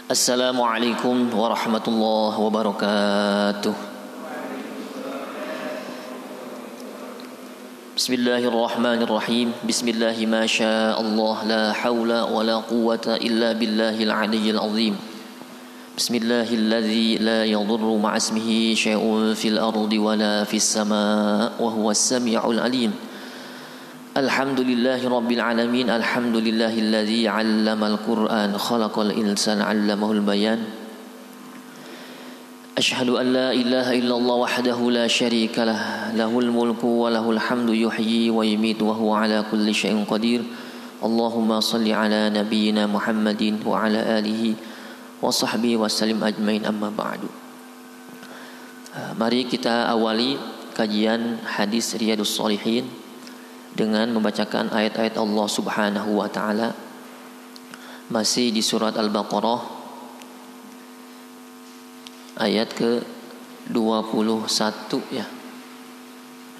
Assalamualaikum warahmatullahi wabarakatuh. Bismillahirrahmanirrahim. Bismillahi ma syaa Allah, la haula wala quwwata illa billahil aliyyil azim. Bismillahilladzi la yadurru ma'a ismihi syai'un fil ardi wala fis samaa' wa huwas samii'ul alim. Alhamdulillahi rabbil alamin. Alhamdulillahilladzi 'allamal Qur'an khalaqal insana 'allamahul bayan. Asyhadu an la ilaha illallah wahdahu la syarika lah, lahul mulku wa lahul hamdu yuhyi wa yumiitu wa huwa 'ala kulli syai'in qadir. Allahumma shalli 'ala nabiyyina Muhammadin wa 'ala alihi wa sahbihi wa sallim ajmain, amma ba'du. Mari kita awali kajian hadis Riyadhus Shalihin dengan membacakan ayat-ayat Allah Subhanahu wa taala, masih di surat Al-Baqarah ayat ke-21 ya.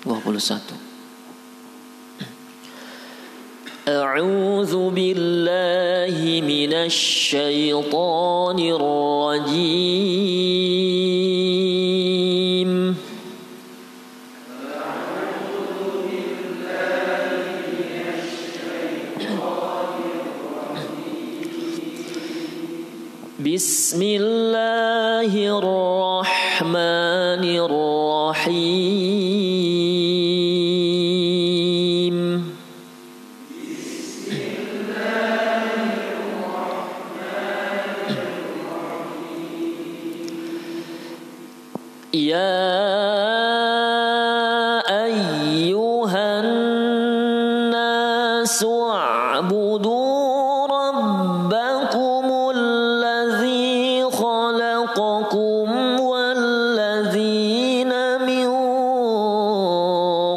21. A'udzu billahi minasy syaithanir rajim. Bismillahirrahmanirrahim. Ya ayyuhan nasu a'budu rabbakumul ladzi khalaqakum walladzina min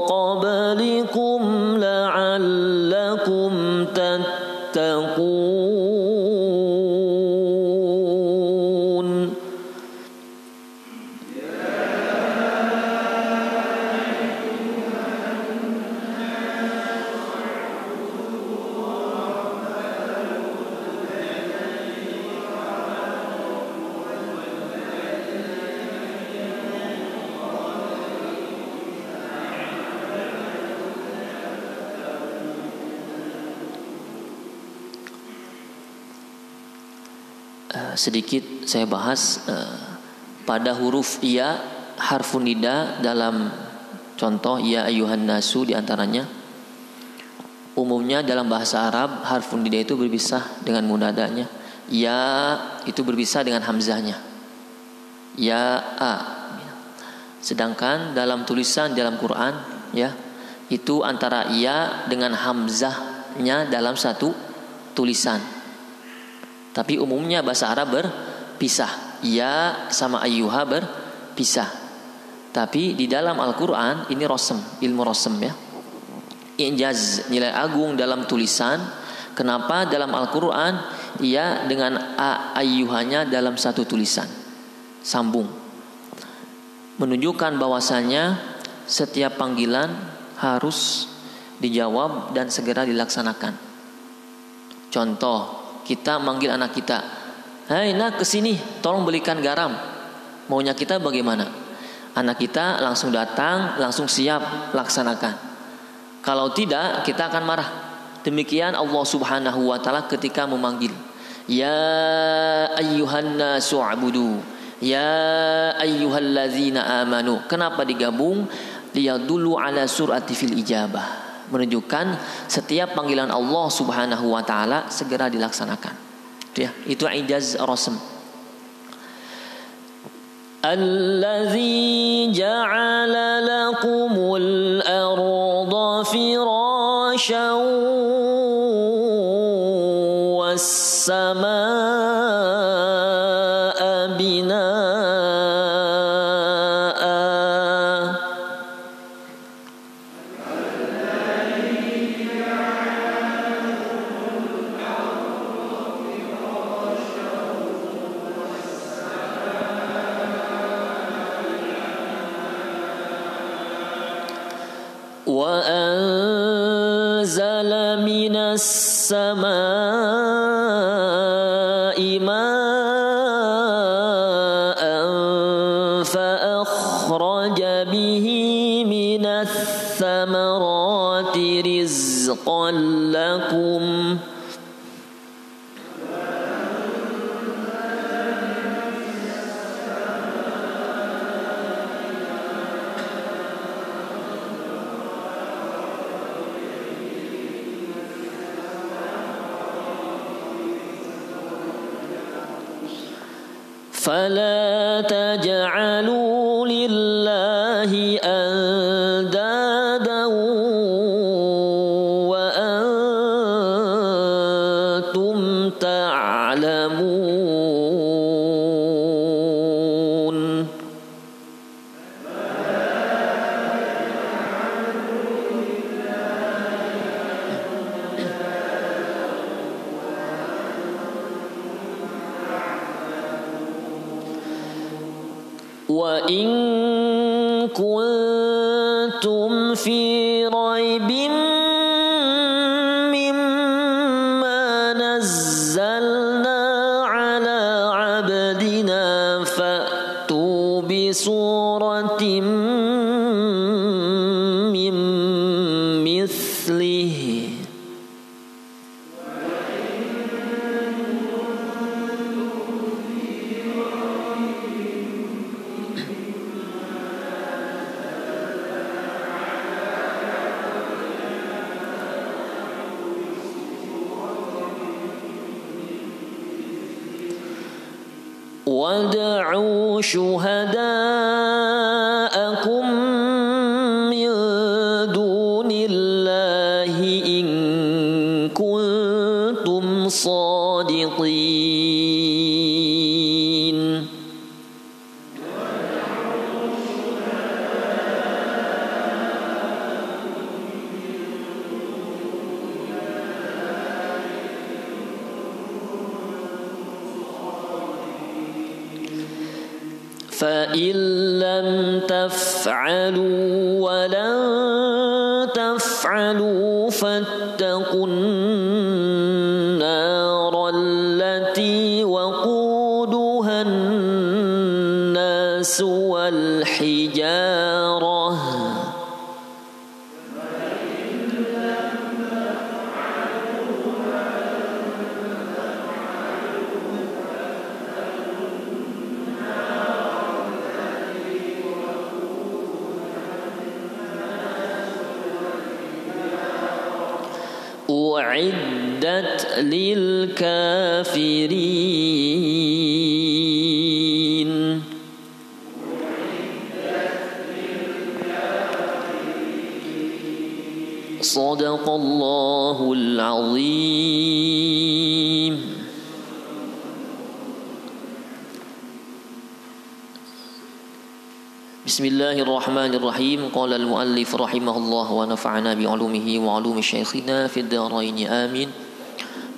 qablikum la'allakum tattaqun. Sedikit saya bahas pada huruf ya, harfun nida dalam contoh ya ayyuhan nasu diantaranya. Umumnya dalam bahasa Arab harfun nida itu berpisah dengan munadanya. Ya itu berpisah dengan hamzahnya. Ya a. Sedangkan dalam tulisan dalam Quran ya, itu antara ya dengan hamzahnya dalam satu tulisan. Tapi umumnya bahasa Arab berpisah. Ya sama ayyuha berpisah. Tapi di dalam Al-Quran ini rosem, ilmu rosem ya. Injaz, nilai agung dalam tulisan. Kenapa dalam Al-Quran ya dengan ayyuhanya dalam satu tulisan, sambung, menunjukkan bahwasanya setiap panggilan harus dijawab dan segera dilaksanakan. Contoh, kita manggil anak kita, "Hai nak, kesini, tolong belikan garam." Maunya kita bagaimana? Anak kita langsung datang, langsung siap, laksanakan. Kalau tidak, kita akan marah. Demikian Allah Subhanahu wa taala ketika memanggil, "Ya ayyuhan nasu a'budu, ya ayyuhallazina amanu." Kenapa digabung? Liyadullu ala sur'ati fil ijabah, menunjukkan setiap panggilan Allah Subhanahu wa taala segera dilaksanakan. Ya, itu ijaz rasm. Allazi ja'ala lakumul arda firasyan was samaa binaa. Wa anzala minas samaa'i ma'an فأخرج به من الثمرات رزقا لكم فلا تجعلوا لله أندادا وأنتم تعلمون وإن كنتم في ريب مما نزلنا على عبدنا فأتوا بسورة من مثله وادعوا شهداءكم من دون الله إن كنتم صادقين فإن لم تفعلوا ولن تفعلوا فاتقوا النار التي وقودها الناس والحجارة أعدت للكافرين صدق الله العظيم. Bismillahirrahmanirrahim. Qala al-muallif rahimahullah wa nafa'ana bi 'ulumihi wa 'ulumi syaikhinaa fid dharain amin.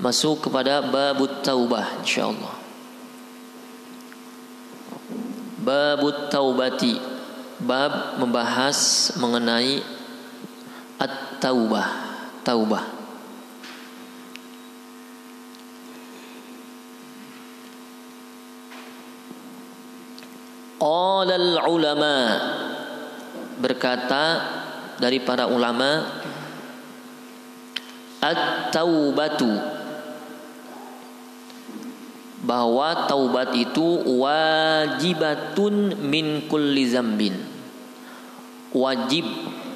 Masuk kepada babut taubah insyaallah. Babut taubati, bab membahas mengenai at-taubah, taubah. Qala al-ulama, berkata dari para ulama, at-taubatu, bahwa taubat itu wajibatun min kulli zambin, wajib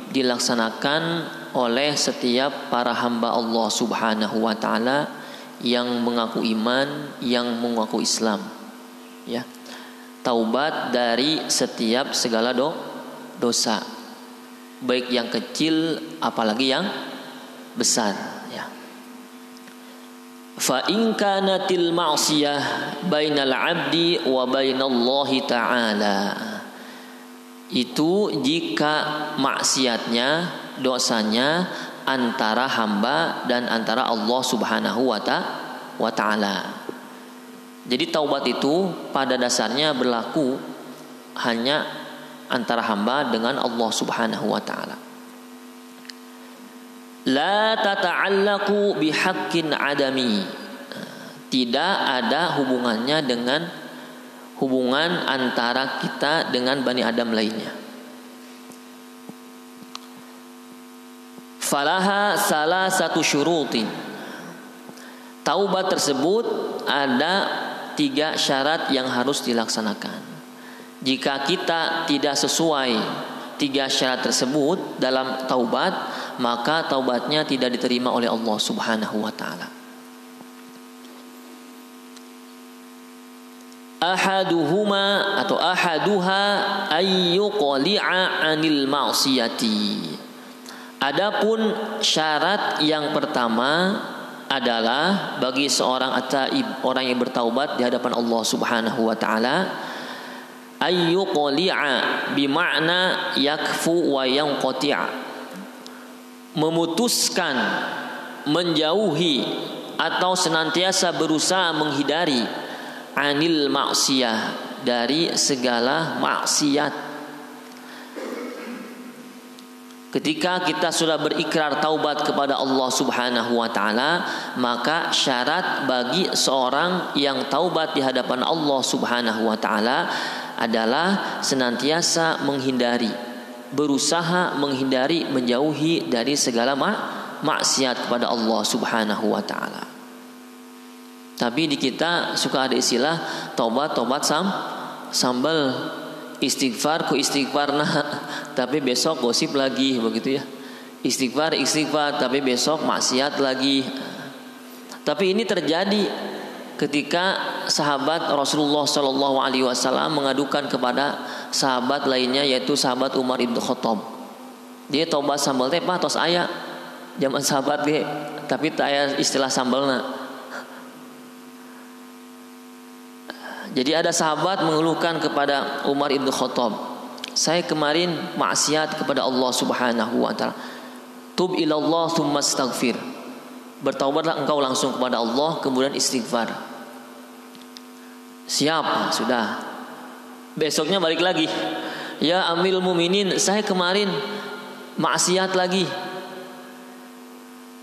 dilaksanakan oleh setiap para hamba Allah Subhanahu wa taala yang mengaku iman, yang mengaku Islam, ya. Taubat dari setiap segala dosa, baik yang kecil apalagi yang besar, ya. Fa in kanatil ma'siyah bainal 'abdi wa bainallahi ta'ala, itu jika maksiatnya, dosanya antara hamba dan antara Allah Subhanahu wa ta'ala. Jadi taubat itu pada dasarnya berlaku hanya antara hamba dengan Allah Subhanahu wa ta'ala. La tata'allaqu bihaqqin adami, tidak ada hubungannya dengan hubungan antara kita dengan Bani Adam lainnya. Falaha salah satu syurutin. Taubat tersebut ada 3 syarat yang harus dilaksanakan. Jika kita tidak sesuai 3 syarat tersebut dalam taubat, maka taubatnya tidak diterima oleh Allah Subhanahu wa taala. Ahaduhuma atau ahaduha ayyuqli'a 'anil ma'siyati. Adapun syarat yang pertama adalah bagi seorang at-taib, orang yang bertaubat di hadapan Allah Subhanahu wa taala, ayyuqli'a bimakna yakfu wa yanqati', memutuskan, menjauhi atau senantiasa berusaha menghindari anil maksiyah, dari segala maksiat. Ketika kita sudah berikrar taubat kepada Allah Subhanahu wa taala, maka syarat bagi seorang yang taubat di hadapan Allah Subhanahu wa taala adalah senantiasa menghindari, berusaha menghindari, menjauhi dari segala maksiat kepada Allah Subhanahu wa taala. Tapi di kita suka ada istilah tobat sambal, istighfar ku istighfar tapi besok gosip lagi, begitu ya. Istighfar tapi besok maksiat lagi. Tapi ini terjadi ketika sahabat Rasulullah Shallallahu Alaihi Wasallam mengadukan kepada sahabat lainnya, yaitu sahabat Umar ibn Khattab. Dia tobat sambal teh tos aya zaman sahabat ge, tapi tak aya istilah sambalna. Jadi ada sahabat mengeluhkan kepada Umar ibn Khattab, saya kemarin maksiat kepada Allah Subhanahu wa taala. Tub ilallah tsumma astaghfir. Bertaubatlah engkau langsung kepada Allah, kemudian istighfar. Siap, sudah. Besoknya balik lagi. Ya Amirul Mukminin, saya kemarin maksiat lagi.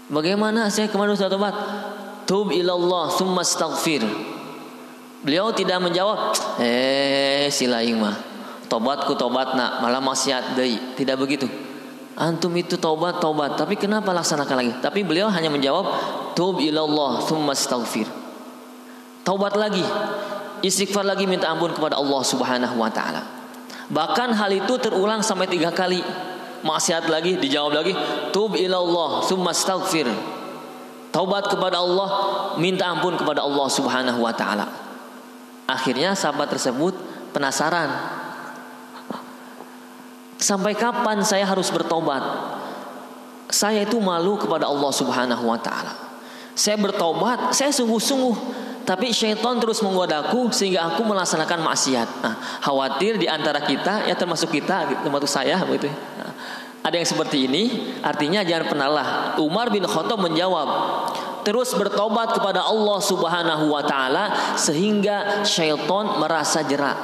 Bagaimana saya kemarin sudah taubat? Tub ilallah tsumma astaghfir. Beliau tidak menjawab, si laing mah tobatku tobatna malah maksiat deui. Tidak begitu. Antum itu tobat, tapi kenapa laksanakan lagi? Tapi beliau hanya menjawab, tub ilallah tsumma astaghfir. Taubat lagi, istighfar lagi, minta ampun kepada Allah Subhanahu wa taala. Bahkan hal itu terulang sampai 3 kali. Maksiat lagi, dijawab lagi, tub ilallah tsumma astaghfir. Taubat kepada Allah, minta ampun kepada Allah Subhanahu wa taala. Akhirnya sahabat tersebut penasaran, sampai kapan saya harus bertobat? Saya itu malu kepada Allah Subhanahu wa taala. Saya bertobat, saya sungguh-sungguh, tapi syaitan terus menggodaku sehingga aku melaksanakan maksiat. Khawatir di antara kita, ya termasuk kita, termasuk saya begitu. Ada yang seperti ini, artinya jangan pernahlah. Umar bin Khattab menjawab, terus bertobat kepada Allah Subhanahu wa taala sehingga syaitan merasa jerak,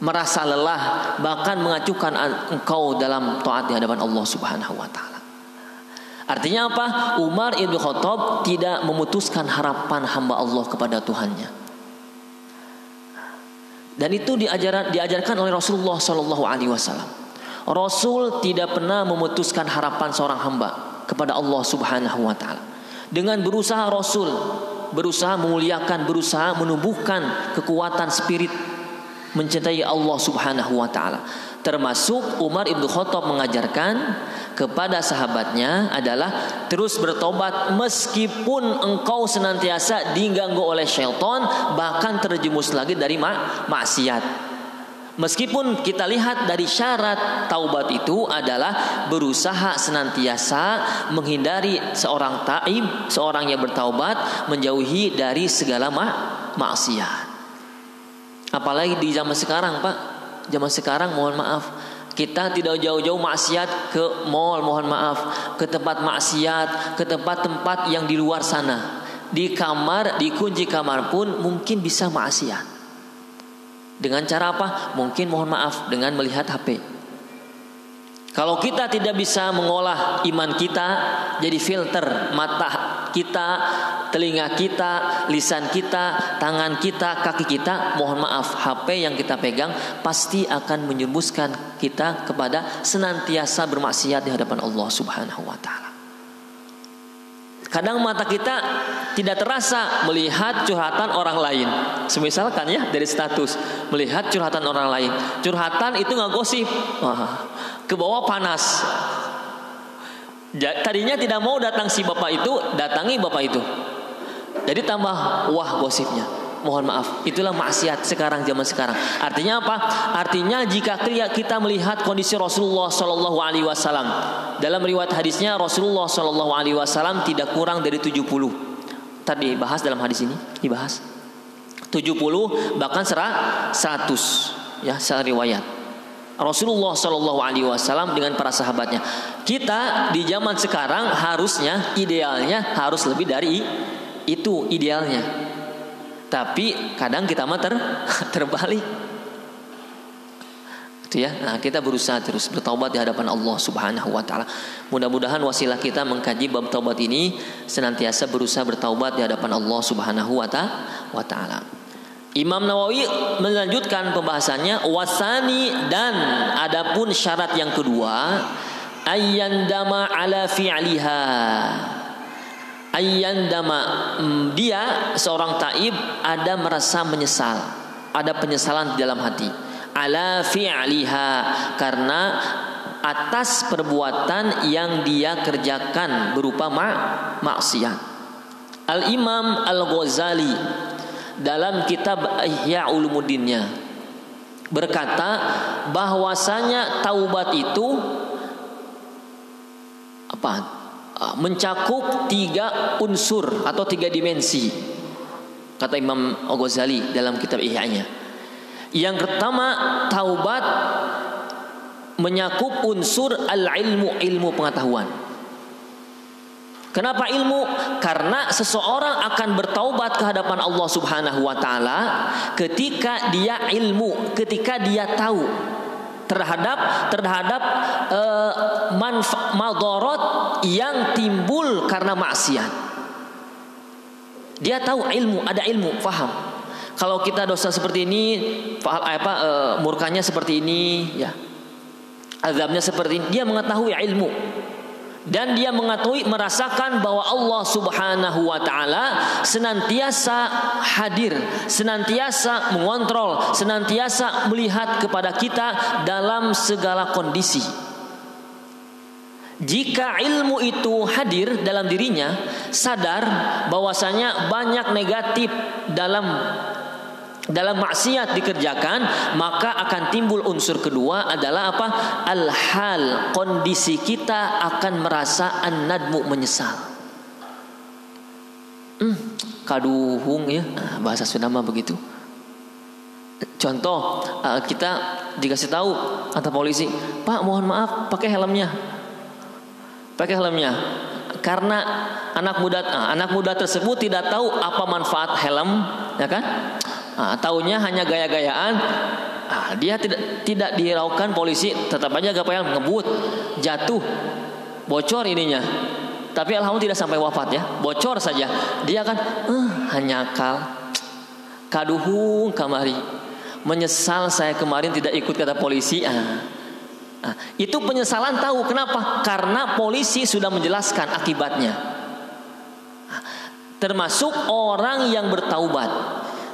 merasa lelah, bahkan mengacuhkan engkau dalam taat di hadapan Allah Subhanahu wa taala. Artinya apa? Umar ibn Khattab tidak memutuskan harapan hamba Allah kepada Tuhannya. Dan itu diajarkan oleh Rasulullah sallallahu alaihi wasallam. Rasul tidak pernah memutuskan harapan seorang hamba kepada Allah Subhanahu wa taala. Dengan berusaha Rasul berusaha memuliakan, berusaha menumbuhkan kekuatan spirit mencintai Allah Subhanahu wa taala. Termasuk Umar ibn Khattab mengajarkan kepada sahabatnya adalah terus bertobat meskipun engkau senantiasa diganggu oleh syaitan, bahkan terjerumus lagi dari maksiat. Meskipun kita lihat dari syarat taubat itu adalah berusaha senantiasa menghindari seorang taib, seorang yang bertaubat, menjauhi dari segala maksiat. Apalagi di zaman sekarang, Pak. Zaman sekarang mohon maaf, kita tidak jauh-jauh maksiat ke mall, mohon maaf, ke tempat maksiat, ke tempat-tempat yang di luar sana. Di kamar, di kunci kamar pun mungkin bisa maksiat. Dengan cara apa? Mungkin mohon maaf dengan melihat HP. Kalau kita tidak bisa mengolah iman kita jadi filter mata kita, telinga kita, lisan kita, tangan kita, kaki kita, mohon maaf, HP yang kita pegang pasti akan menjerumuskan kita kepada senantiasa bermaksiat di hadapan Allah Subhanahu wa taala. Kadang mata kita tidak terasa melihat curhatan orang lain. Semisalkan ya, dari status melihat curhatan orang lain. Curhatan itu nggak gosip, ke bawah panas. Tadinya tidak mau datang si bapak itu, datangi bapak itu. Jadi tambah wah gosipnya. Mohon maaf, itulah maksiat sekarang, zaman sekarang. Artinya apa? Artinya jika kita melihat kondisi Rasulullah Shallallahu Alaihi Wasallam, dalam riwayat hadisnya Rasulullah Shallallahu Alaihi Wasallam tidak kurang dari 70. Tadi bahas dalam hadis ini, dibahas 70 bahkan 100 ya, secara riwayat. Rasulullah Shallallahu Alaihi Wasallam dengan para sahabatnya. Kita di zaman sekarang harusnya idealnya harus lebih dari itu idealnya. Tapi kadang kita mah terbalik. Itu ya. Nah, kita berusaha terus bertaubat di hadapan Allah Subhanahu wa taala. Mudah-mudahan wasilah kita mengkaji bab taubat ini senantiasa berusaha bertaubat di hadapan Allah Subhanahu wa taala. Imam Nawawi melanjutkan pembahasannya, wasani, dan adapun syarat yang kedua, ayyandama ala fi'liha. Ayyandama, dia seorang taib ada merasa menyesal, ada penyesalan di dalam hati. Ala fi'liha, karena atas perbuatan yang dia kerjakan berupa maksiat. Al-Imam Al-Ghazali dalam kitab Ihya Ulumuddinnya berkata bahwasanya taubat itu mencakup 3 unsur atau 3 dimensi, kata Imam Al-Ghazali dalam kitab Ihya-nya. Yang pertama, taubat menyakup unsur al-ilmu, ilmu pengetahuan. Kenapa ilmu? Karena seseorang akan bertaubat ke hadapan Allah Subhanahu wa taala ketika dia ilmu, ketika dia tahu terhadap madarat yang timbul karena maksiat. Dia tahu ilmu, ada ilmu, faham. Kalau kita dosa seperti ini, murkanya seperti ini, ya. Azabnya seperti ini, dia mengetahui ilmu. Dan dia mengetahui, merasakan bahwa Allah Subhanahu wa taala senantiasa hadir, senantiasa mengontrol, senantiasa melihat kepada kita dalam segala kondisi. Jika ilmu itu hadir dalam dirinya, sadar bahwasanya banyak negatif dalam maksiat dikerjakan, maka akan timbul unsur kedua adalah apa? Al-hal, kondisi kita akan merasa an-nadmu, menyesal. Kaduhung ya, bahasa Sunda mah begitu. Contoh, kita dikasih tahu kata polisi, Pak mohon maaf pakai helmnya. Pakai helmnya. Karena anak muda tersebut tidak tahu apa manfaat helm, ya kan? Taunya hanya gaya-gayaan. Dia tidak dihiraukan polisi, tetap aja gak payah, ngebut, jatuh, bocor ininya. Tapi alhamdulillah tidak sampai wafat ya, bocor saja. Dia kan hanya kaduhung kamari, menyesal saya kemarin tidak ikut kata polisi. Itu penyesalan, tahu kenapa? Karena polisi sudah menjelaskan akibatnya. Termasuk orang yang bertaubat,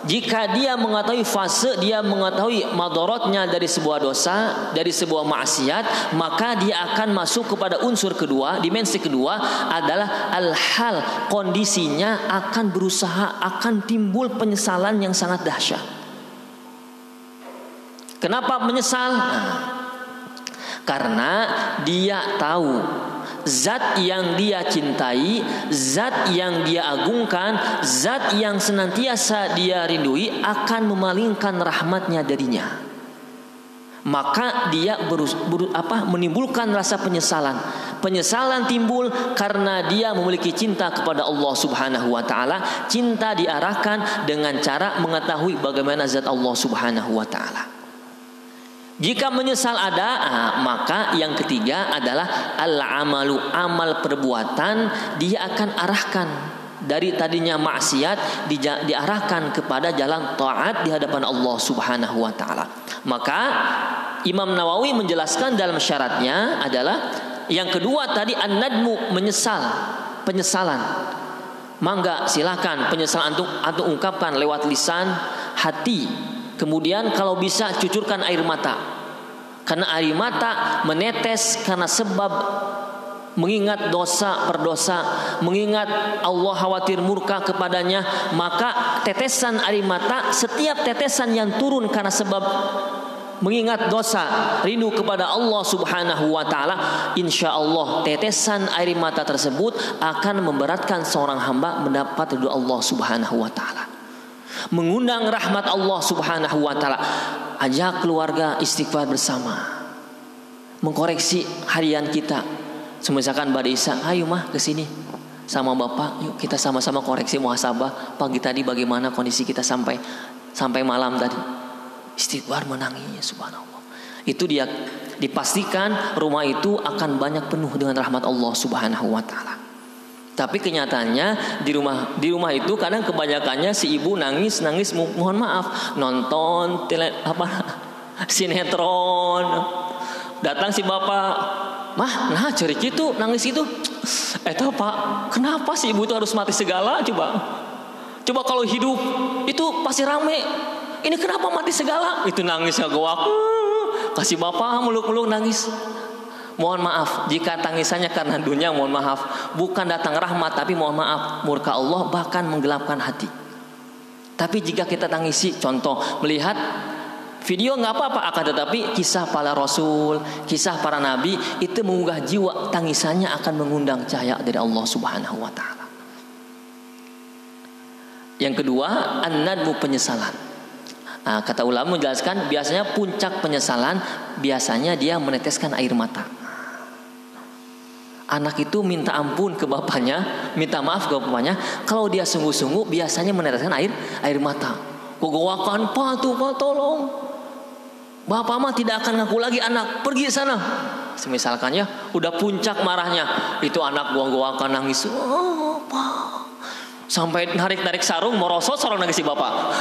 jika dia mengetahui fase, dia mengetahui madaratnya dari sebuah dosa, dari sebuah maksiat, maka dia akan masuk kepada unsur kedua, dimensi kedua adalah al-hal, kondisinya akan berusaha, akan timbul penyesalan yang sangat dahsyat. Kenapa menyesal? Karena dia tahu zat yang dia cintai, zat yang dia agungkan, zat yang senantiasa dia rindui akan memalingkan rahmatnya darinya. Maka dia menimbulkan rasa penyesalan. Penyesalan timbul karena dia memiliki cinta kepada Allah Subhanahu wa taala. Cinta diarahkan dengan cara mengetahui bagaimana zat Allah Subhanahu wa taala. Jika menyesal ada, maka yang ketiga adalah al-amalu, amal perbuatan dia akan arahkan dari tadinya maksiat diarahkan kepada jalan taat di hadapan Allah Subhanahu wa taala. Maka Imam Nawawi menjelaskan dalam syaratnya adalah yang kedua tadi an-nadmu, penyesalan. Mangga silakan penyesalan antum ungkapkan lewat lisan, hati. Kemudian kalau bisa cucurkan air mata. Karena air mata menetes karena sebab mengingat dosa berdosa, mengingat Allah khawatir murka kepadanya, maka tetesan air mata, setiap tetesan yang turun karena sebab mengingat dosa, rindu kepada Allah Subhanahu wa taala, insyaallah tetesan air mata tersebut akan memberatkan seorang hamba mendapat ridho Allah Subhanahu wa taala. Mengundang rahmat Allah Subhanahu wa taala. Ajak keluarga istighfar bersama. Mengkoreksi harian kita. Misalkan Mbak Isa, ayo mah ke sini sama Bapak, yuk kita sama-sama koreksi muhasabah pagi tadi bagaimana kondisi kita sampai malam tadi. Istighfar menangis, subhanallah. Itu dia dipastikan rumah itu akan banyak penuh dengan rahmat Allah Subhanahu wa taala. Tapi kenyataannya di rumah itu kadang kebanyakannya si ibu nangis mohon maaf nonton sinetron. Datang si bapak, mah nah cerik itu nangis itu. Eta Pak, kenapa si ibu itu harus mati segala? Coba kalau hidup itu pasti rame. Ini kenapa mati segala? Itu nangis ngagowak. Kasih bapak muluk-muluk nangis. Mohon maaf jika tangisannya karena dunia, mohon maaf, bukan datang rahmat tapi mohon maaf murka Allah bahkan menggelapkan hati. Tapi jika kita tangisi, contoh melihat video nggak apa-apa, akan tetapi kisah para rasul, kisah para nabi itu menggugah jiwa, tangisannya akan mengundang cahaya dari Allah Subhanahu wa taala. Yang kedua, an-nadmu, penyesalan. Kata ulama menjelaskan biasanya puncak penyesalan biasanya dia meneteskan air mata. Anak itu minta ampun ke bapaknya, minta maaf ke bapaknya. Kalau dia sungguh-sungguh biasanya meneteskan air mata. Gogowakan, Pak tolong. Bapak mah tidak akan ngaku lagi anak, pergi sana. Semisalkan ya, udah puncak marahnya, itu anak gogowakan nangis. Oh, Pak. Sampai narik sarung, merosot sarung nangis si bapak.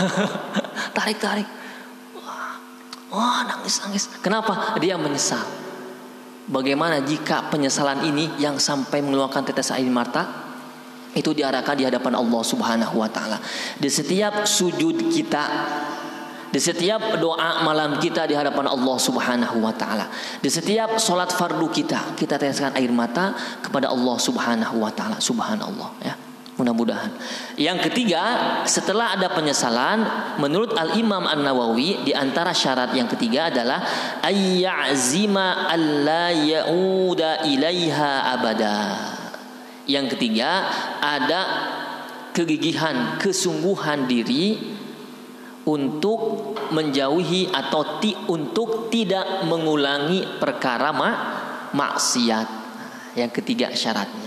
Tarik. Wah, nangis. Kenapa? Dia menyesal. Bagaimana jika penyesalan ini yang sampai mengeluarkan tetes air mata itu diarahkan di hadapan Allah Subhanahu wa taala. Di setiap sujud kita, di setiap doa malam kita di hadapan Allah Subhanahu wa taala, di setiap salat fardu kita teteskan air mata kepada Allah Subhanahu wa taala. Subhanallah ya. Mudah-mudahan. Yang ketiga, setelah ada penyesalan, menurut Al-Imam An-Nawawi di antara syarat yang ketiga adalah ayya'zima alla ya'uda ilaiha abada. Yang ketiga, ada kegigihan, kesungguhan diri untuk menjauhi atau untuk tidak mengulangi perkara maksiat. Yang ketiga syaratnya.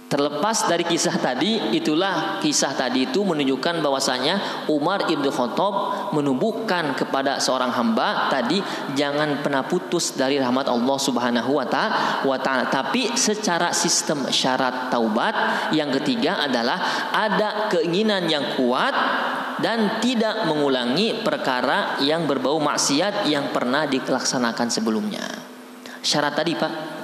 Terlepas dari kisah tadi, itulah kisah tadi itu menunjukkan bahwasanya Umar ibn Khattab menumbuhkan kepada seorang hamba tadi jangan pernah putus dari rahmat Allah Subhanahu wa taala. Tapi secara sistem syarat taubat yang ketiga adalah ada keinginan yang kuat dan tidak mengulangi perkara yang berbau maksiat yang pernah dilaksanakan sebelumnya. Syarat tadi Pak,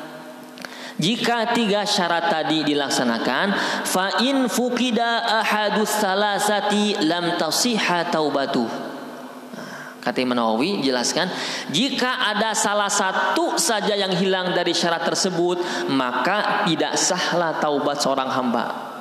jika tiga syarat tadi dilaksanakan, fa in fuqida ahadus salasati lam tasihha taubatuh. Kata Imam Nawawi jelaskan, jika ada salah satu saja yang hilang dari syarat tersebut, maka tidak sahlah taubat seorang hamba.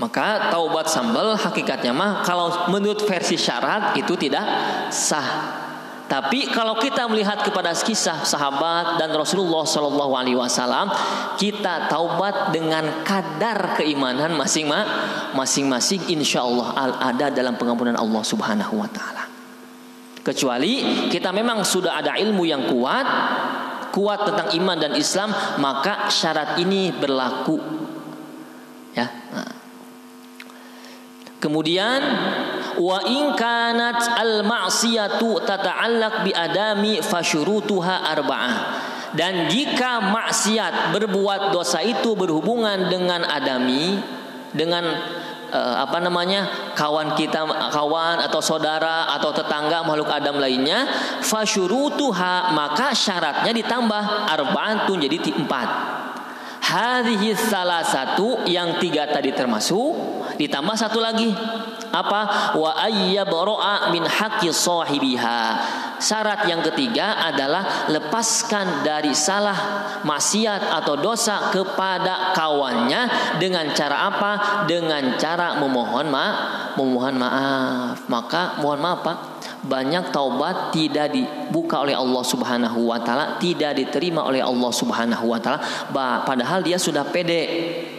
Maka taubat sambal hakikatnya mah kalau menurut versi syarat itu tidak sah. Tapi kalau kita melihat kepada kisah sahabat dan Rasulullah SAW, kita taubat dengan kadar keimanan masing-masing, insya Allah ada dalam pengampunan Allah Subhanahu Wa Taala. Kecuali kita memang sudah ada ilmu yang kuat tentang iman dan Islam, maka syarat ini berlaku. Ya. Kemudian wa in kanat al ma'siyatu tata'allaq bi adami fasyurutuha arba'ah. Dan jika maksiat berbuat dosa itu berhubungan dengan adami, dengan kawan kita, kawan atau saudara atau tetangga makhluk Adam lainnya, fasyurutuha, maka syaratnya ditambah arba'atun, jadi 4. Hadhihi salah satu, yang 3 tadi termasuk, ditambah 1 lagi. Apa? Wa ayyabro'a min haqqi sahibiha. Syarat yang ketiga adalah lepaskan dari salah, maksiat atau dosa kepada kawannya dengan cara apa? Dengan cara memohon maaf. Maka mohon maaf Pak, banyak taubat tidak dibuka oleh Allah Subhanahu wa taala, tidak diterima oleh Allah Subhanahu wa taala, padahal dia sudah pede.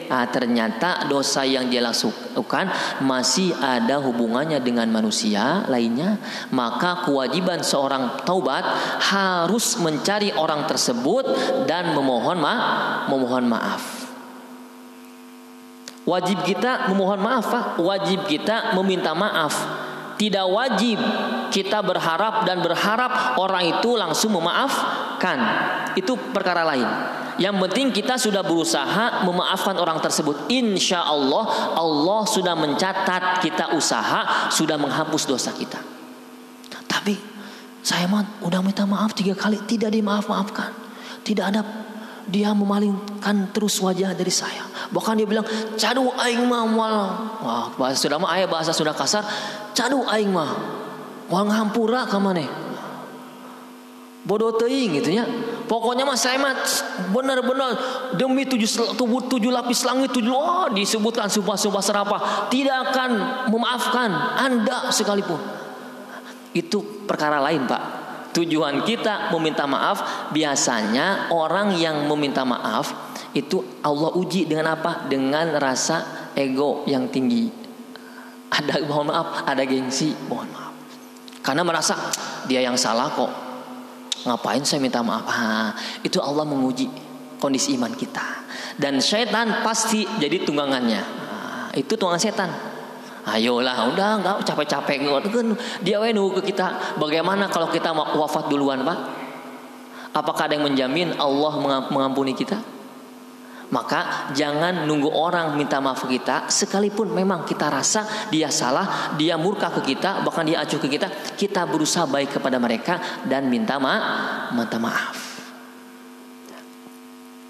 Ternyata dosa yang dia lakukan masih ada hubungannya dengan manusia lainnya. Maka kewajiban seorang taubat harus mencari orang tersebut dan memohon maaf. Wajib kita memohon maaf Pak. Wajib kita meminta maaf. Tidak wajib kita berharap orang itu langsung memaafkan. Itu perkara lain. Yang penting kita sudah berusaha memaafkan orang tersebut. Insya Allah, Allah sudah mencatat kita usaha, sudah menghapus dosa kita. Tapi saya udah minta maaf 3 kali, tidak dimaafkan. Tidak ada, dia memalingkan terus wajah dari saya. Bahkan dia bilang, cadu aing mah moal. Wah, bahasa sudah kasar. Cadu aing mah moal ngahampura ka maneh. Bodoh teuing gitu ya. Pokoknya mas saya benar-benar demi 7 lapis langit, disebutkan sumpah-sumpah serapah, tidak akan memaafkan Anda sekalipun. Itu perkara lain Pak. Tujuan kita meminta maaf, biasanya orang yang meminta maaf itu Allah uji dengan apa? Dengan rasa ego yang tinggi. Ada mohon maaf, ada gengsi, mohon maaf. Karena merasa dia yang salah kok. Ngapain saya minta maaf? Itu Allah menguji kondisi iman kita. Dan syaitan pasti jadi tunggangannya. Itu tunggangan setan. Ayolah, udah enggak capek-capek dia nunggu ke kita. Bagaimana kalau kita wafat duluan Pak? Apakah ada yang menjamin Allah mengampuni kita? Maka jangan nunggu orang minta maaf ke kita. Sekalipun memang kita rasa dia salah, dia murka ke kita, bahkan dia acuh ke kita, kita berusaha baik kepada mereka dan minta maaf.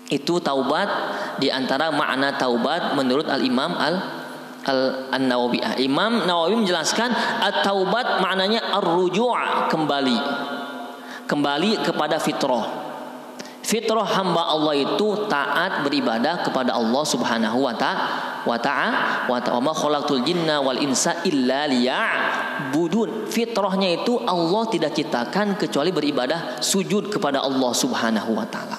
Itu taubat. Di antara makna taubat menurut Al-Imam An-Nawawi. Imam Nawawi menjelaskan at-taubat maknanya ar-ruju', kembali kepada fitrah. Fitrah hamba Allah itu taat beribadah kepada Allah Subhanahu wa ta'ala. Wa ma khalaqtul jinna wal insa illa liya'budun. Fitrahnya itu Allah tidak ciptakan kecuali beribadah, sujud kepada Allah Subhanahu wa ta'ala.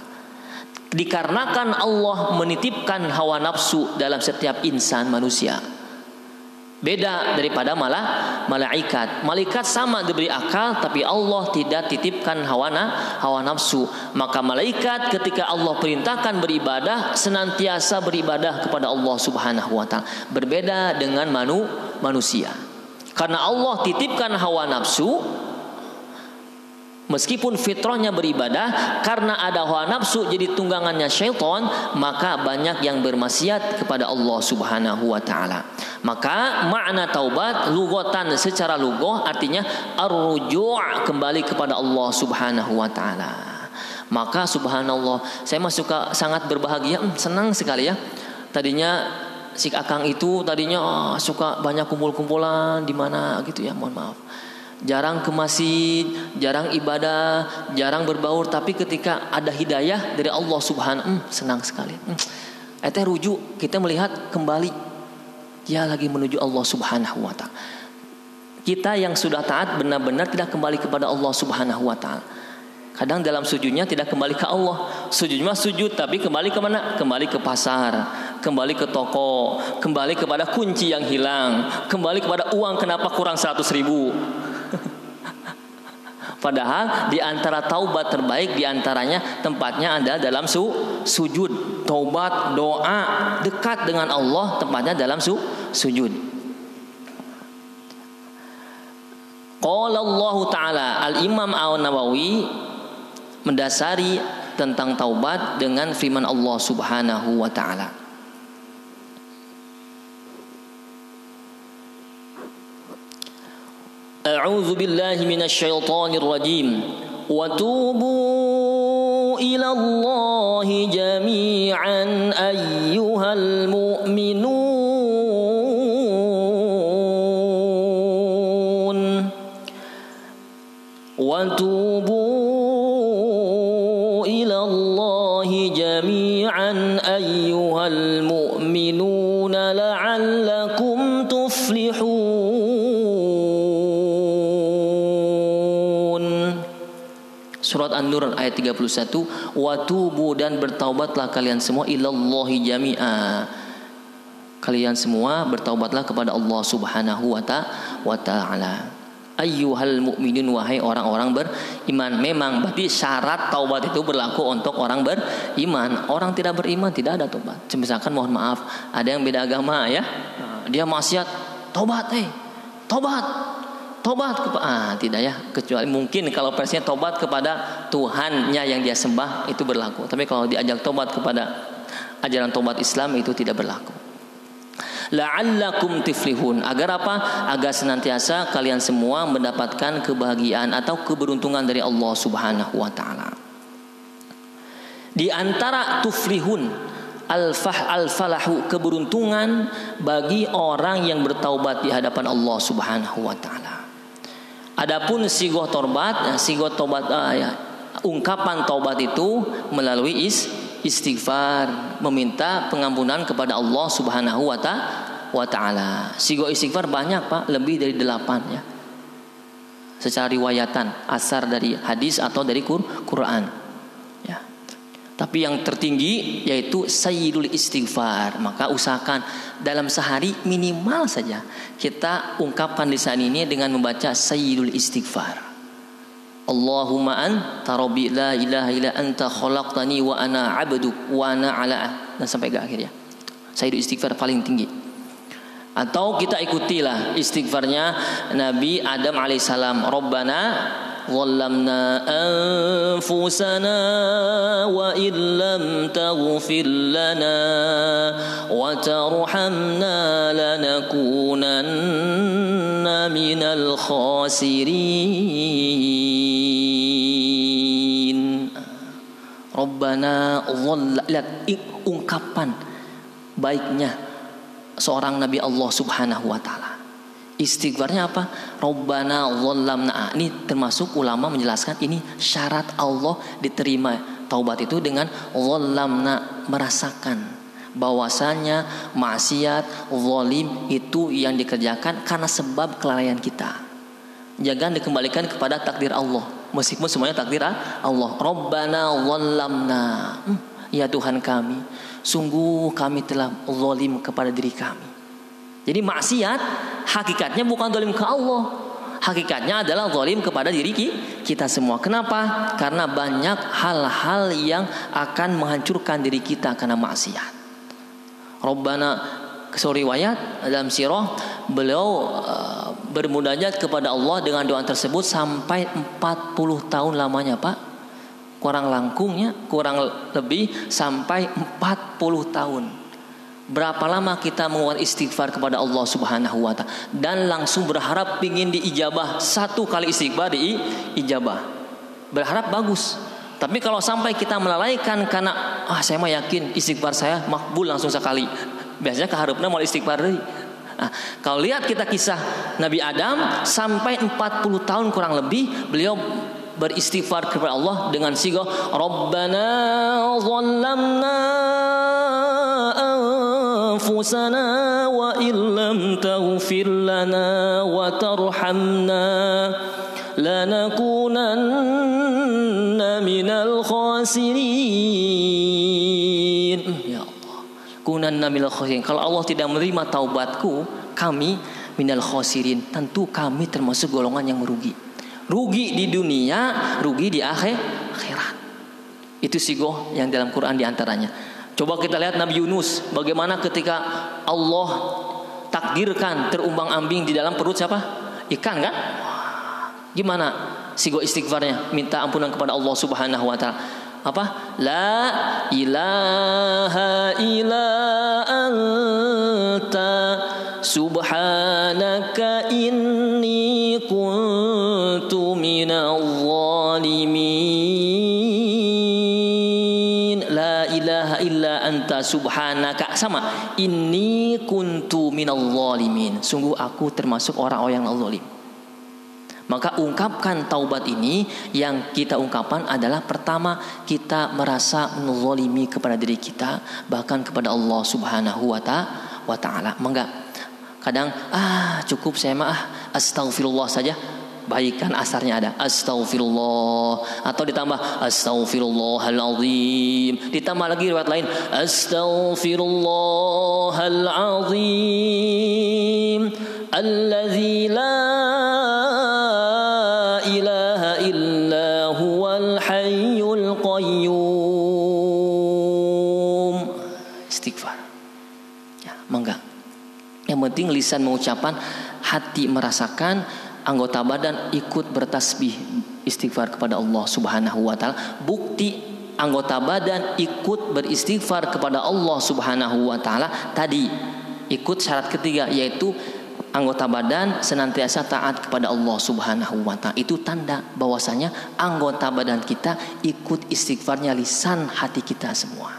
Dikarenakan Allah menitipkan hawa nafsu dalam setiap insan manusia. Beda daripada malaikat. Malaikat sama diberi akal, tapi Allah tidak titipkan hawa nafsu. Maka malaikat ketika Allah perintahkan beribadah, senantiasa beribadah kepada Allah Subhanahu wa ta'ala. Berbeda dengan manusia. Karena Allah titipkan hawa nafsu, meskipun fitrahnya beribadah, karena ada hawa nafsu jadi tunggangannya syaitan, maka banyak yang bermaksiat kepada Allah Subhanahu wa ta'ala. Maka makna taubat lughatan, secara lughah artinya ar-ruju', kembali kepada Allah Subhanahu wa ta'ala. Maka subhanallah, saya sangat berbahagia, senang sekali ya. Tadinya si Akang itu suka banyak kumpul-kumpulan di mana gitu ya, mohon maaf. Jarang ke masjid, jarang ibadah, jarang berbaur, tapi ketika ada hidayah dari Allah Subhanahu, senang sekali. Eta rujuk, kita melihat kembali dia lagi menuju Allah Subhanahu wa ta'ala. Kita yang sudah taat benar-benar tidak kembali kepada Allah Subhanahu wa ta'ala. Kadang dalam sujudnya tidak kembali ke Allah. Sujudnya sujud, tapi kembali ke mana? Kembali ke pasar, kembali ke toko, kembali kepada kunci yang hilang, kembali kepada uang kenapa kurang 100.000. Padahal di antara taubat terbaik, di antaranya tempatnya ada dalam sujud. Taubat, doa dekat dengan Allah tempatnya dalam sujud. Qala Allah Ta'ala, Al-Imam An-Nawawi mendasari tentang taubat dengan firman Allah Subhanahu wa Ta'ala. A'udzu billahi minasyaitonir rajim. Wa tubu ila Allahi jami'an ayyuhal mu'minun. Wa tubu ila Allahi jami'an ayyuhal mu'minun la'allakum tuflihun. Surat An-Nur ayat 31, watubu, dan bertaubatlah kalian semua ilallahi jami'a. Kalian semua bertaubatlah kepada Allah Subhanahu wa ta'ala. Ayyuhal mu'minun, wahai orang-orang beriman. Memang berarti syarat taubat itu berlaku untuk orang beriman. Orang tidak beriman tidak ada taubat. Misalkan mohon maaf, ada yang beda agama ya. Dia maksiat, tobat tidak ya, kecuali mungkin kalau versinya tobat kepada Tuhannya yang dia sembah itu berlaku. Tapi kalau diajak tobat kepada ajaran tobat Islam itu tidak berlaku. La'allakum tiflihun, agar apa? Agar senantiasa kalian semua mendapatkan kebahagiaan atau keberuntungan dari Allah Subhanahu wa ta'ala. Di antara tuflihun, al-falahu, keberuntungan bagi orang yang bertaubat di hadapan Allah Subhanahu wa ta'ala. Adapun sigoh tobat, ungkapan taubat itu melalui istighfar, meminta pengampunan kepada Allah Subhanahu wa ta'ala. Sigoh istighfar banyak Pak, lebih dari 8 ya. Secara riwayatan, asar dari hadis atau dari Quran. Ya. Tapi yang tertinggi yaitu sayyidul istighfar. Maka usahakan dalam sehari minimal saja kita ungkapkan lisan ini dengan membaca sayyidul istighfar. Allahumma anta rabbi la ilaha illa anta khalaqtani wa ana 'abduk wa ana 'ala, dan sampai ke akhir ya. Sayyidul istighfar paling tinggi. Atau kita ikutilah istighfarnya Nabi Adam alaihissalam. Rabbana ظلمنا أنفسنا وإن لم تغفر لنا وترحمنا لنكونن من الخاسرين. Rabbana lihat ungkapan baiknya seorang Nabi Allah Subhanahu wa ta'ala. Istighfarnya apa? Rabbana dhallamna. Ini termasuk ulama menjelaskan ini syarat Allah diterima taubat itu dengan dhallamna, merasakan bahwasanya maksiat, zalim itu yang dikerjakan karena sebab kelalaian kita. Jangan dikembalikan kepada takdir Allah, meskipun semuanya takdir Allah. Rabbana dhallamna, ya Tuhan kami, sungguh kami telah zalim kepada diri kami. Jadi maksiat hakikatnya bukan zalim ke Allah, hakikatnya adalah zalim kepada diri kita semua. Kenapa? Karena banyak hal-hal yang akan menghancurkan diri kita karena maksiat. Rabbana, riwayat dalam sirah, beliau bermunajat kepada Allah dengan doa tersebut sampai 40 tahun lamanya Pak. Kurang lebih sampai 40 tahun. Berapa lama kita mengucapkan istighfar kepada Allah Subhanahu wa ta'ala dan langsung berharap ingin diijabah. Satu kali istighfar diijabah, berharap bagus. Tapi kalau sampai kita melalaikan karena saya mah yakin istighfar saya makbul langsung sekali, biasanya keharapna mau istighfar deui. Kalau lihat kita kisah Nabi Adam sampai 40 tahun kurang lebih beliau beristighfar kepada Allah dengan sigah Rabbana dhallamna anfusana wa illam taghfir lana wa tarhamna lanakunanna minal khasirin. Ya Allah, kunanna minal khasirin. Kalau Allah tidak menerima taubatku, kami minal khasirin, tentu kami termasuk golongan yang merugi. Rugi di dunia, rugi di akhirat. Itu sigoh yang dalam Quran diantaranya. Coba kita lihat Nabi Yunus, bagaimana ketika Allah takdirkan terumbang-ambing di dalam perut siapa? Ikan kan? Gimana sigo istighfarnya? Minta ampunan kepada Allah Subhanahu wa taala. Apa? La ilaha illa anta subhanaka inni kuntu minadh dhalimin. La ilaha illa anta subhanaka, sama, inni kuntu minadh dhalimin. Sungguh aku termasuk orang-orang yang zalim. Maka ungkapkan taubat ini, yang kita ungkapkan adalah pertama kita merasa menzalimi kepada diri kita, bahkan kepada Allah Subhanahu wa taala. Enggak. Kadang cukup saya mah astaghfirullah saja. Baik kan asarnya ada astaghfirullah, atau ditambah astaghfirullahalazim, ditambah lagi riwayat lain astaghfirullahalazim alladzi la ilaha illa huwal hayyul qayyum. Istighfar. Ya, enggak. Yang penting lisan mengucapkan, hati merasakan, anggota badan ikut bertasbih istighfar kepada Allah Subhanahu wa taala. Bukti anggota badan ikut beristighfar kepada Allah Subhanahu wa taala tadi ikut syarat ketiga, yaitu anggota badan senantiasa taat kepada Allah Subhanahu wa taala. Itu tanda bahwasanya anggota badan kita ikut istighfarnya lisan hati kita semua.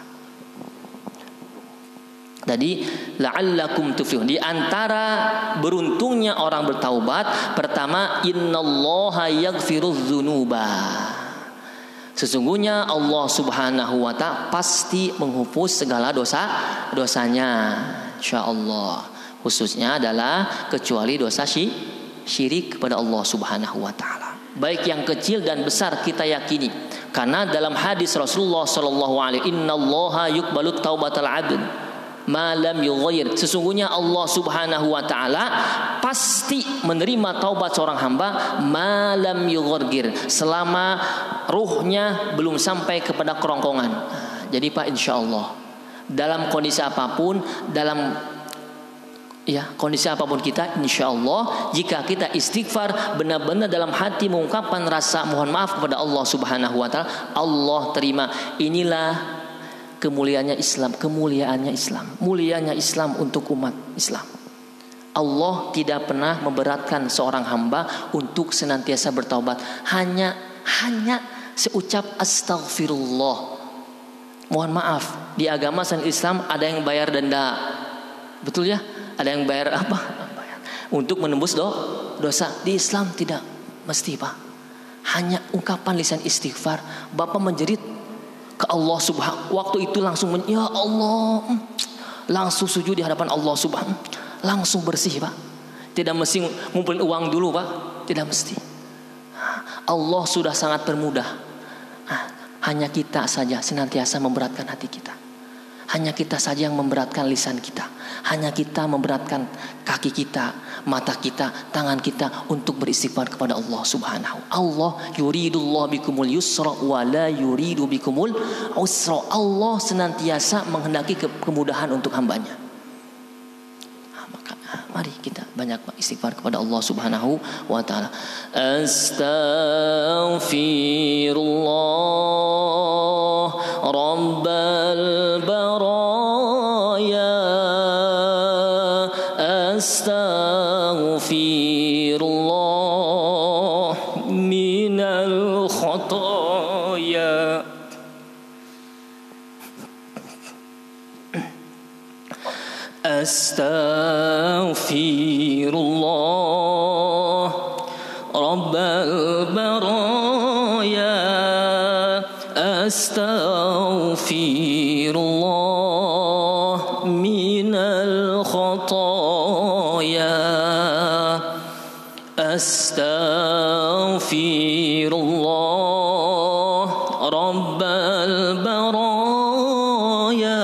Jadi la'allakum tuflihun. Di antara beruntungnya orang bertaubat, pertama innallaha yaghfirudz dzunuba. Sesungguhnya Allah Subhanahu wa taala pasti menghapus segala dosanya, insyaallah. Khususnya adalah kecuali dosa syirik kepada Allah Subhanahu wa taala. Baik yang kecil dan besar kita yakini. Karena dalam hadis Rasulullah sallallahu alaihi, innallaha yuqbalut taubatal 'abd malam yughayyir. Sesungguhnya Allah Subhanahu wa taala pasti menerima taubat seorang hamba malam yughayyir, selama ruhnya belum sampai kepada kerongkongan. Jadi Pak, insyaallah dalam kondisi apapun, kondisi apapun kita, insyaallah jika kita istighfar benar-benar dalam hati mengungkapkan rasa mohon maaf kepada Allah Subhanahu wa taala, Allah terima. Inilah kemuliaannya Islam, mulianya Islam untuk umat Islam. Allah tidak pernah memberatkan seorang hamba untuk senantiasa bertaubat. Hanya seucap astaghfirullah. Mohon maaf, di agama Islam ada yang bayar denda. Betul ya? Ada yang bayar apa? Untuk menembus dosa. Di Islam tidak mesti, Pak. Hanya ungkapan lisan istighfar, Bapak menjerit ke Allah Subhanahu, waktu itu langsung ya Allah, langsung sujud di hadapan Allah Subhanahu, langsung bersih, Pak. Tidak mesti ngumpulin uang dulu, Pak. Tidak mesti. Allah sudah sangat permudah. Hanya kita saja senantiasa memberatkan hati kita. Hanya kita saja yang memberatkan lisan kita. Hanya kita memberatkan kaki kita, mata kita, tangan kita untuk beristighfar kepada Allah Subhanahu. Allah yuridullah bikumul yusra wa la yuridu bikumul usra. Allah senantiasa menghendaki kemudahan untuk hambanya. Maka mari kita banyak istighfar kepada Allah Subhanahu wa taala. Astaghfirullah rabbal baraya, astaghfirullah minal khotoya, astaghfirullah rabbal baraya, astaghfirullah minal khotoya, astaghfirullah rabbal baraya,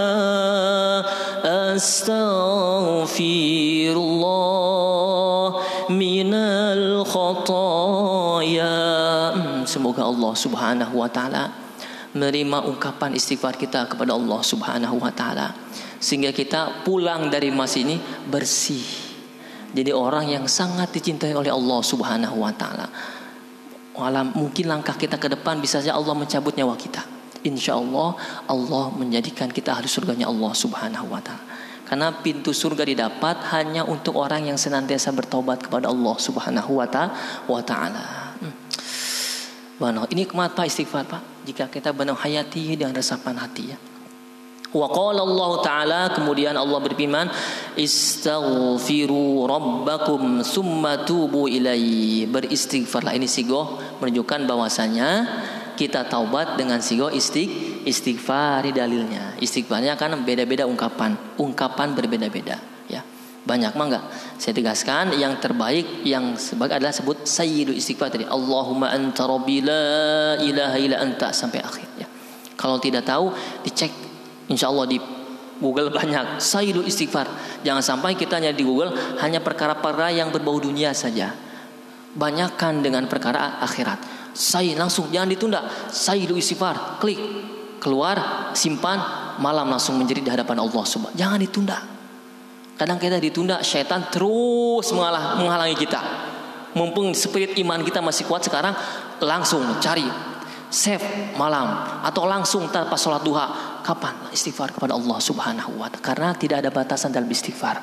astaghfirullah minal khotoya. Semoga Allah Subhanahu wa taala menerima ungkapan istighfar kita kepada Allah Subhanahu wa taala, sehingga kita pulang dari mas ini bersih, jadi orang yang sangat dicintai oleh Allah Subhanahu wa taala. alam, mungkin langkah kita ke depan bisa saja Allah mencabut nyawa kita. Insya Allah Allah menjadikan kita ahli surganya Allah Subhanahu wa ta'ala. Karena pintu surga didapat hanya untuk orang yang senantiasa bertobat kepada Allah Subhanahu wa ta'ala. Ini kumat Pak istighfar Pak. Jika kita benar hayati dengan resapan hati ya. Wa qala Allah Ta'ala, kemudian Allah berfirman, istaghfiru rabbakum summa tubu ilaihi. Beristighfarlah. Ini sigoh menunjukkan bahwasanya kita taubat dengan sigoh istighfar. Dalilnya istighfarnya kan beda-beda ungkapan berbeda-beda ya. Banyak mah enggak. Saya tegaskan yang terbaik yang sebagai adalah sebut sayyidul istighfar tadi. Allahumma anta rabbi la ilaha illa anta sampai akhir ya. Kalau tidak tahu dicek insyaallah di Google banyak sayyidul istighfar. Jangan sampai kita hanya di Google hanya perkara-perkara yang berbau dunia saja. Banyakkan dengan perkara akhirat. Langsung jangan ditunda. Sayyidul istighfar, klik, keluar, simpan, malam langsung menjerit di hadapan Allah Subhanahu. Jangan ditunda. Kadang kita ditunda, syaitan terus menghalangi kita. Mumpung spirit iman kita masih kuat sekarang, langsung cari save malam atau langsung tanpa sholat duha. Kapan istighfar kepada Allah Subhanahu wa ta'ala? Karena tidak ada batasan dalam istighfar.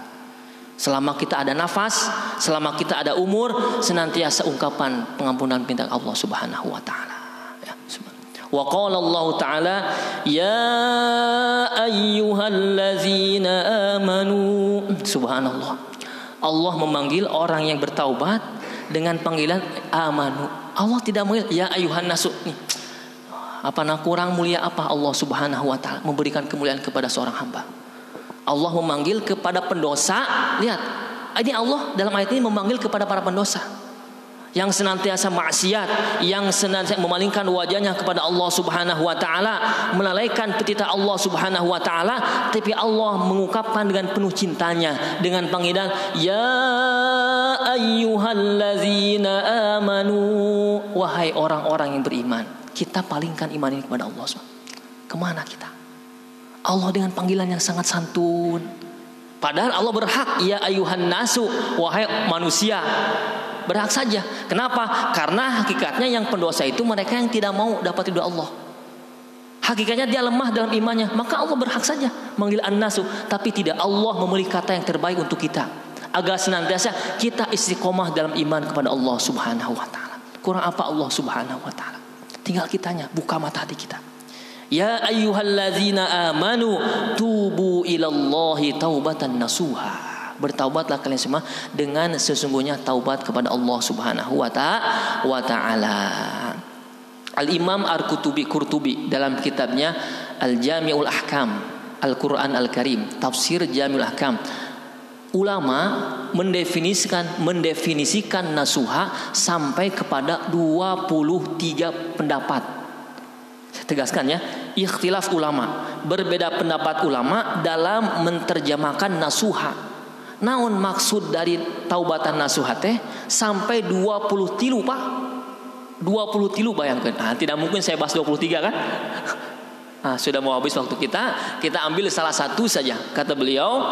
Selama kita ada nafas, selama kita ada umur, senantiasa ungkapan pengampunan minta Allah Subhanahu wa ta'ala ya. Wa qala Allah Ta'ala, ya ayyuhallazina amanu. Subhanallah. Allah memanggil orang yang bertaubat dengan panggilan amanu. Allah tidak memanggil ya ayyuhan nasu. Apa nak kurang mulia apa Allah Subhanahu wa ta'ala memberikan kemuliaan kepada seorang hamba. Allah memanggil kepada pendosa. Lihat, ini Allah dalam ayat ini memanggil kepada para pendosa yang senantiasa maksiat, yang senantiasa memalingkan wajahnya kepada Allah Subhanahu wa ta'ala, melalaikan petita Allah Subhanahu wa ta'ala. Tapi Allah mengungkapkan dengan penuh cintanya dengan panggilan ya ayyuhallazina amanu. Wahai orang-orang yang beriman. Kita palingkan iman ini kepada Allah SWT. Kemana kita? Allah dengan panggilan yang sangat santun. Padahal Allah berhak ya ayuhan nasu, wahai manusia. Berhak saja. Kenapa? Karena hakikatnya yang pendosa itu mereka yang tidak mau dapat ridho Allah. Hakikatnya dia lemah dalam imannya. Maka Allah berhak saja manggil an-nasu. Tapi tidak, Allah memilih kata yang terbaik untuk kita, agar senantiasa kita istiqomah dalam iman kepada Allah Subhanahu wa ta'ala. Kurang apa Allah Subhanahu wa ta'ala? Tinggal kitanya buka mata hati kita. Ya ayyuhallazina amanu tubu ilallahi taubatan nasuha. Bertaubatlah kalian semua dengan sesungguhnya taubat kepada Allah Subhanahu wa ta'ala. Al-Imam Qurtubi dalam kitabnya Al-Jami'ul Ahkam Al-Quran Al-Karim, tafsir Jami'ul Ahkam, ulama mendefinisikan nasuha sampai kepada 23 pendapat. Saya tegaskan ya, ikhtilaf ulama, berbeda pendapat ulama dalam menerjemahkan nasuha. Naon maksud dari taubatan nasuha teh sampai 20 tilu Pak. 20 tilu bayangkan. Tidak mungkin saya bahas 23 kan? Sudah mau habis waktu kita ambil salah satu saja. Kata beliau,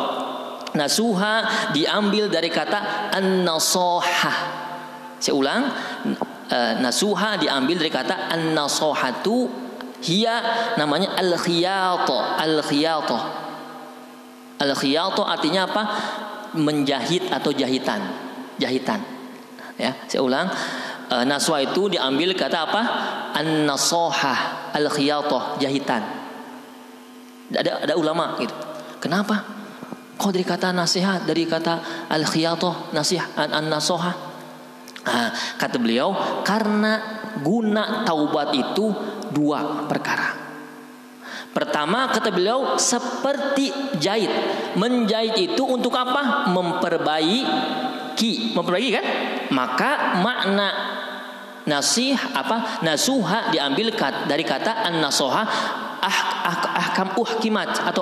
nasuha diambil dari kata an-nasohah. Saya ulang, nasuha diambil dari kata an-nasohatu, hiya namanya al-khiyata. Al-khiyata artinya apa? Menjahit atau jahitan. Ya, saya ulang, nasuha itu diambil kata apa? An-nasohah, al-khiyata, jahitan. Ada ulama gitu. Kenapa? Kok dari kata nasihat, dari kata al-khiyatoh, nasihat, an-nasohah? Kata beliau, karena guna taubat itu 2 perkara. Pertama, kata beliau, seperti jahit. Menjahit itu untuk apa? Memperbaiki kan? Maka makna nasuha diambil dari kata an-nasohah,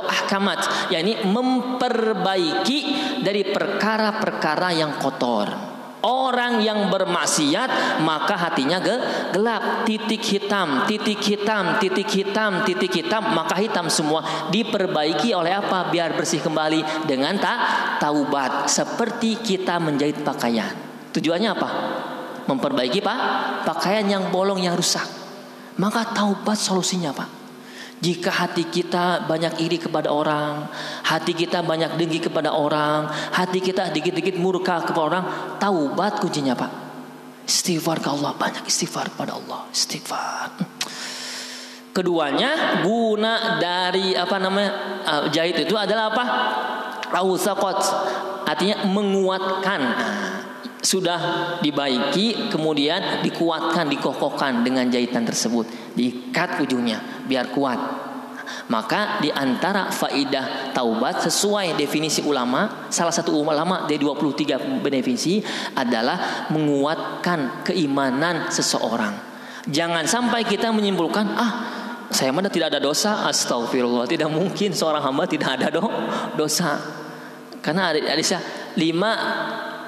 ahkamat, yakni memperbaiki dari perkara-perkara yang kotor. Orang yang bermaksiat maka hatinya gelap, titik hitam, maka hitam semua. Diperbaiki oleh apa? Biar bersih kembali dengan taubat. Seperti kita menjahit pakaian. Tujuannya apa? memperbaiki pakaian yang bolong, yang rusak. Maka taubat solusinya, Pak. Jika hati kita banyak iri kepada orang, hati kita banyak dengki kepada orang, hati kita dikit-dikit murka kepada orang, taubat kuncinya, Pak. Istighfar ke Allah, banyak istighfar kepada Allah, istighfar. Keduanya, guna dari jahit itu adalah apa? Ausaqat, artinya menguatkan. Sudah dibaiki, kemudian dikuatkan, dikokohkan dengan jahitan tersebut, diikat ujungnya biar kuat. Maka di antara faidah taubat sesuai definisi ulama, salah satu ulama dari 23 definisi adalah menguatkan keimanan seseorang. Jangan sampai kita menyimpulkan, saya mana tidak ada dosa. Astagfirullah, tidak mungkin seorang hamba tidak ada dosa. Karena ada 5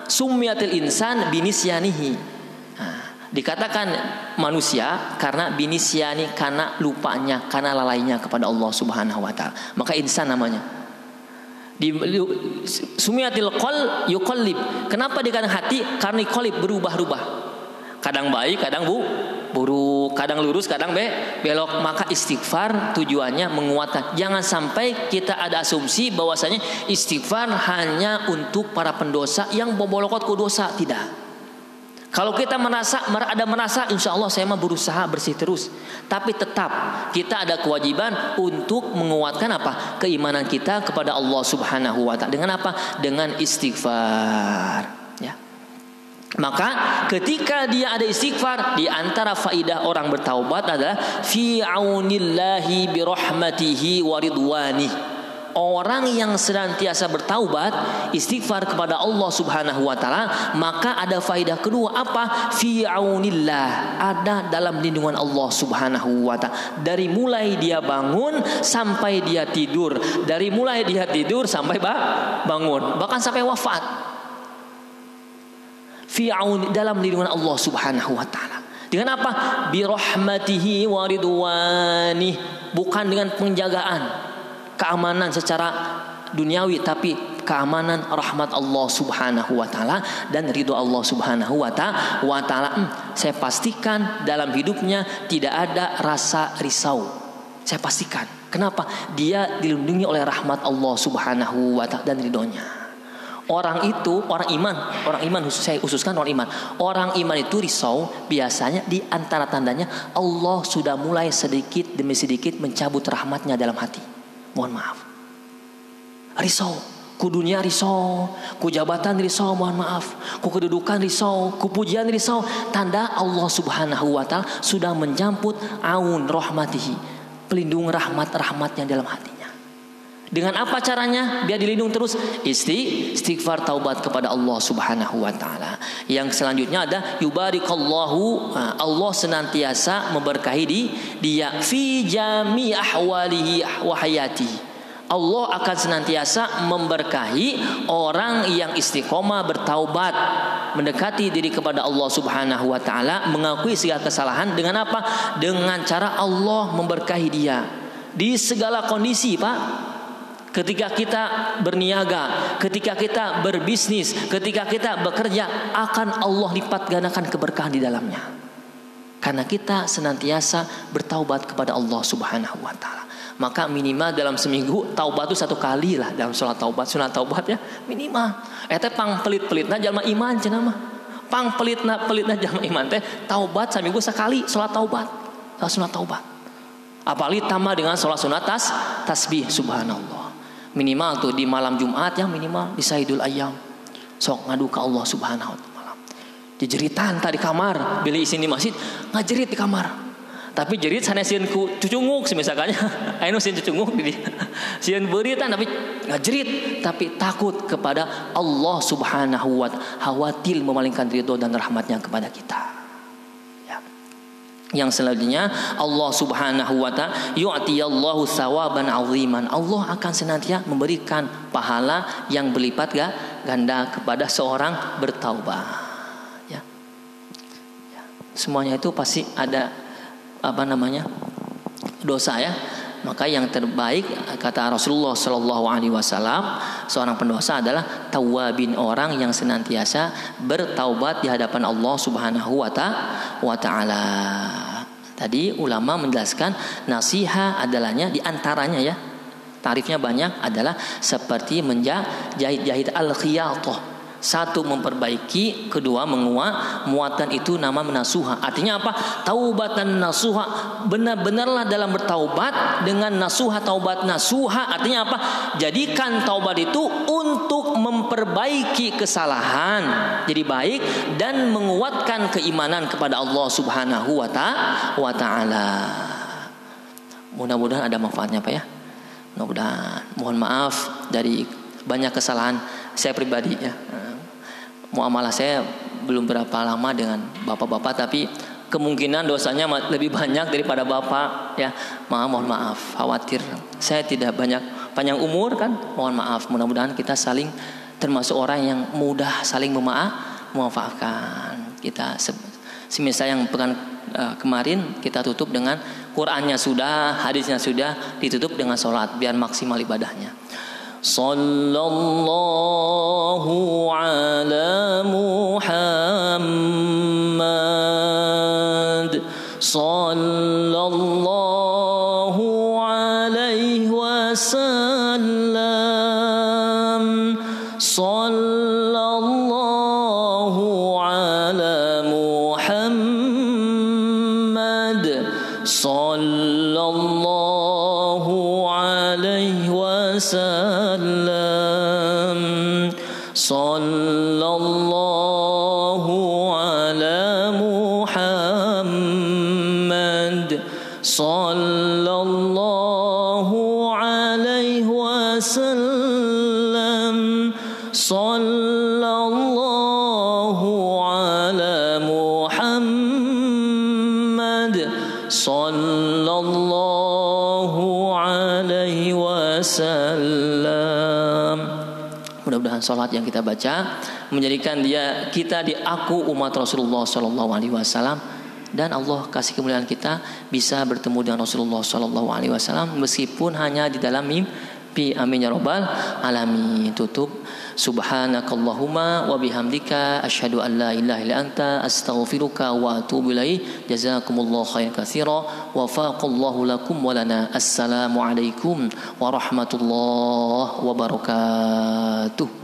summiyatil insan binisyanihi. Dikatakan manusia karena binisyani, karena lupanya, karena lalainya kepada Allah Subhanahu wa taala. Maka insan namanya. Di summiyatil qal yuqallib. Kenapa dikatakan hati? Karena qalib, berubah-ubah. Kadang baik, kadang buruk, kadang lurus, kadang belok. Maka istighfar tujuannya menguatkan. Jangan sampai kita ada asumsi bahwasanya istighfar hanya untuk para pendosa yang bobolokot ku dosa. Tidak. Kalau kita merasa insya Allah saya mah berusaha bersih terus, tapi tetap kita ada kewajiban untuk menguatkan apa? Keimanan kita kepada Allah Subhanahu wa taala. Dengan apa? Dengan istighfar, ya. Maka ketika dia ada istighfar, di antara faidah orang bertaubat adalah fi aunillahi bi rahmatihi wa ridwani. Orang yang senantiasa bertaubat, istighfar kepada Allah Subhanahu wa taala, maka ada faidah kedua apa? Fi aunillah, ada dalam lindungan Allah Subhanahu wa taala. Dari mulai dia bangun sampai dia tidur, dari mulai dia tidur sampai bangun, bahkan sampai wafat. Fi'aun, dalam lindungan Allah Subhanahu wa taala. Dengan apa? Bi rahmatihi wa ridwani, bukan dengan penjagaan, keamanan secara duniawi, tapi keamanan rahmat Allah Subhanahu wa taala dan ridho Allah Subhanahu wa taala. Saya pastikan dalam hidupnya tidak ada rasa risau. Saya pastikan. Kenapa? Dia dilindungi oleh rahmat Allah Subhanahu wa taala dan ridhonya. Orang iman khusus, saya khususkan orang iman. Orang iman itu risau biasanya di antara tandanya Allah sudah mulai sedikit demi sedikit mencabut rahmatnya dalam hati. Mohon maaf. Risau, ku dunia risau, ku jabatan risau, mohon maaf, ku kedudukan risau, ku pujian risau. Tanda Allah Subhanahu wa taala sudah mencamput aun rahmatihi, pelindung rahmatnya dalam hatinya. Dengan apa caranya? Biar dilindung terus. Istighfar, taubat kepada Allah Subhanahu wa taala. Yang selanjutnya ada yubarikallahu, Allah senantiasa memberkahi dia fi jami ahwalihi wa hayatihi. Allah akan senantiasa memberkahi orang yang istiqomah bertaubat, mendekati diri kepada Allah Subhanahu wa taala, mengakui segala kesalahan. Dengan apa? Dengan cara Allah memberkahi dia di segala kondisi, Pak. Ketika kita berniaga, ketika kita berbisnis, ketika kita bekerja, akan Allah lipat gandakan keberkahan di dalamnya. Karena kita senantiasa bertaubat kepada Allah Subhanahu wa taala. Maka minimal dalam seminggu taubat itu 1 kali lah dalam sholat taubat, sunat taubat ya, minimal. Eta pang pelit-pelitna jalma iman cenah mah. Pang pelitna jalma iman teh taubat seminggu 1 kali sholat taubat. Sunat taubat. Apalagi tambah dengan sholat sunat tasbih, subhanallah. Minimal tuh di malam Jumat ya, minimal di Saidul Ayyam. Sok ngadu ka Allah Subhanahu wa taala. Dijeritan tadi kamar, beli isin di masjid, ngajerit di kamar. Tapi jerit sanesieun ku cucunguk misalkannya. Anu sieun cucunguk di dia. Sieun beuritan tapi ngajerit, tapi takut kepada Allah Subhanahu wa taala, khawatir memalingkan ridho dan rahmatnya kepada kita. Yang selanjutnya Allah Subhanahu wa taala yu'tiyallahu tsawaban 'aziman. Allah akan senantiasa memberikan pahala yang berlipat ganda kepada seorang bertaubat. Ya. Semuanya itu pasti ada dosa ya. Maka yang terbaik kata Rasulullah Shallallahu Alaihi Wasallam, seorang pendosa adalah tawabin, orang yang senantiasa bertaubat di hadapan Allah Subhanahu wa Ta'ala. Tadi ulama menjelaskan nasiha adalahnya diantaranya ya, tarifnya banyak, adalah seperti menjahit al-khiyatah. Satu, memperbaiki. Kedua, menguat. Muatan itu nama menasuha. Artinya apa? Taubatan nasuha. Benar-benarlah dalam bertaubat dengan nasuha, taubat nasuha. Artinya apa? Jadikan taubat itu untuk memperbaiki kesalahan jadi baik dan menguatkan keimanan kepada Allah Subhanahu wa Ta'ala. Mudah-mudahan ada manfaatnya Pak ya. Mudah-mudahan. Mohon maaf dari banyak kesalahan saya pribadi ya. Muamalah saya belum berapa lama dengan bapak-bapak, tapi kemungkinan dosanya lebih banyak daripada bapak ya. Mohon maaf, khawatir saya tidak banyak panjang umur kan. Mohon maaf. Mudah-mudahan kita saling termasuk orang yang mudah saling memaafkan. Kita semisal yang pekan kemarin kita tutup dengan Qur'annya sudah, hadisnya sudah, ditutup dengan sholat biar maksimal ibadahnya. Sallallahu ala Muhammad, sallallahu alaihi wasallam, sallallahu ala Muhammad, sallallahu alaihi wasallam, sallallahu ala Muhammad, sallallahu alaihi wasallam, sallallahu ala Muhammad, sallallahu alaihi wasallam. Mudah-mudahan salat yang kita baca menjadikan kita diaku umat Rasulullah Sallallahu Alaihi Wasallam, dan Allah kasih kemuliaan kita bisa bertemu dengan Rasulullah Sallallahu Alaihi Wasallam meskipun hanya di dalam mimpi. Amin ya rabbal alamin. Tutup. Subhanakallahumma wa bihamdika asyhadu an la ilaha illa anta astaghfiruka wa atubu ilaik. Jazakumullahu khairan katsira wa faqallahu lakum wa lana. Assalamu alaikum warahmatullahi wabarakatuh.